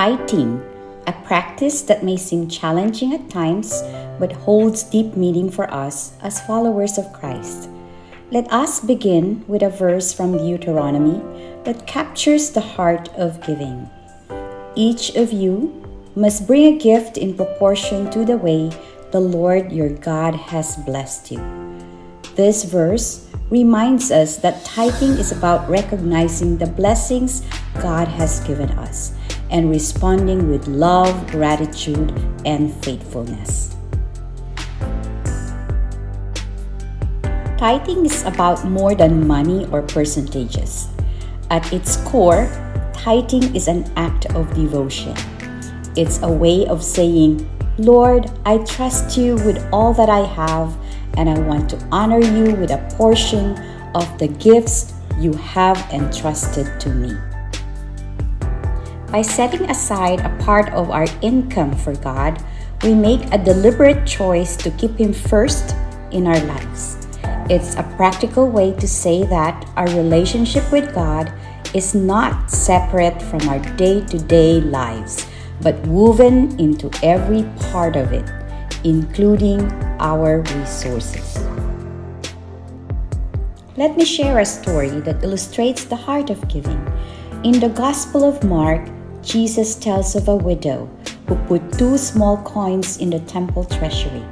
Tithing, a practice that may seem challenging at times but holds deep meaning for us as followers of Christ. Let us begin with a verse from Deuteronomy that captures the heart of giving. Each of you must bring a gift in proportion to the way the Lord your God has blessed you. This verse reminds us that tithing is about recognizing the blessings God has given us and responding with love, gratitude, and faithfulness. Tithing is about more than money or percentages. At its core, tithing is an act of devotion. It's a way of saying, Lord, I trust you with all that I have, and I want to honor you with a portion of the gifts you have entrusted to me. By setting aside a part of our income for God, we make a deliberate choice to keep Him first in our lives. It's a practical way to say that our relationship with God is not separate from our day-to-day lives, but woven into every part of it, including our resources. Let me share a story that illustrates the heart of giving. In the Gospel of Mark, Jesus tells of a widow who put 2 small coins in the temple treasury.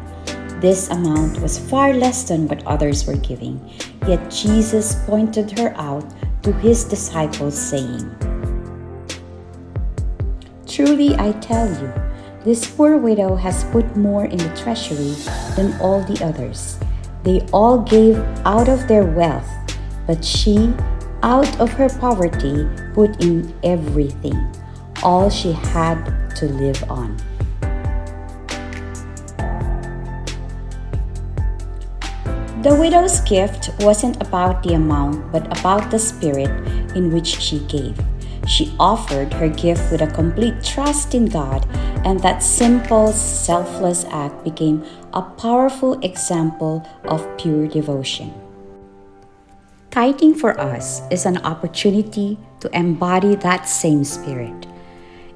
This amount was far less than what others were giving, yet Jesus pointed her out to His disciples, saying, Truly I tell you, this poor widow has put more in the treasury than all the others. They all gave out of their wealth, but she, out of her poverty, put in everything, all she had to live on. The widow's gift wasn't about the amount, but about the spirit in which she gave. She offered her gift with a complete trust in God, and that simple, selfless act became a powerful example of pure devotion. Tithing for us is an opportunity to embody that same spirit.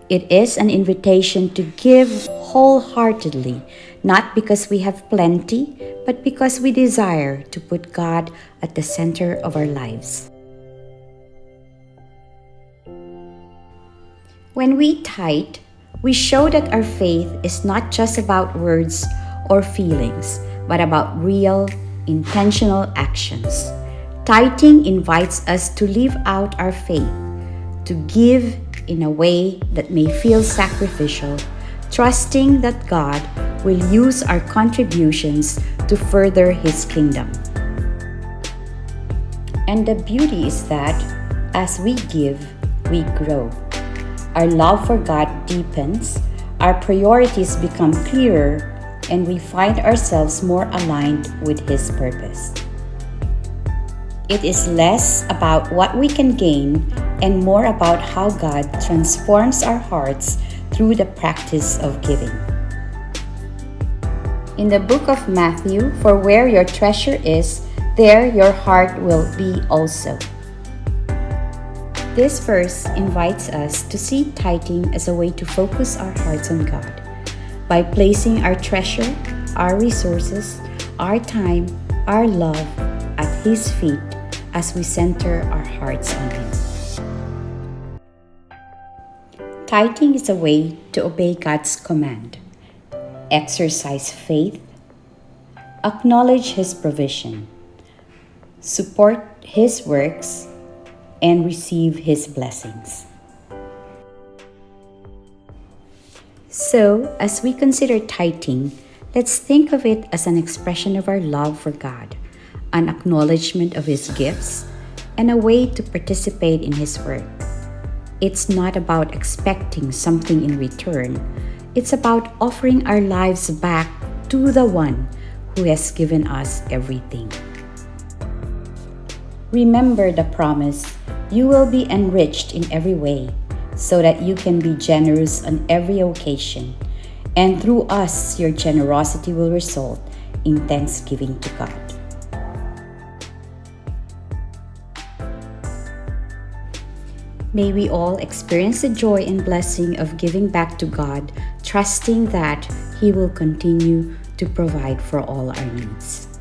It is an invitation to give wholeheartedly, not because we have plenty, but because we desire to put God at the center of our lives. When we tithe, we show that our faith is not just about words or feelings, but about real, intentional actions. Tithing invites us to live out our faith, to give in a way that may feel sacrificial, trusting that God will use our contributions to further His kingdom. And the beauty is that as we give, we grow. Our love for God deepens, our priorities become clearer, and we find ourselves more aligned with His purpose. It is less about what we can gain and more about how God transforms our hearts through the practice of giving. In the book of Matthew, for where your treasure is, there your heart will be also. This verse invites us to see tithing as a way to focus our hearts on God. By placing our treasure, our resources, our time, our love at His feet as we center our hearts on Him. Tithing is a way to obey God's command, exercise faith, acknowledge His provision, support His works, and receive His blessings. So, as we consider tithing, let's think of it as an expression of our love for God, an acknowledgement of His gifts, and a way to participate in His work. It's not about expecting something in return. It's about offering our lives back to the One who has given us everything. Remember the promise, you will be enriched in every way, so that you can be generous on every occasion, and through us your generosity will result in thanksgiving to God. May we all experience the joy and blessing of giving back to God, trusting that He will continue to provide for all our needs.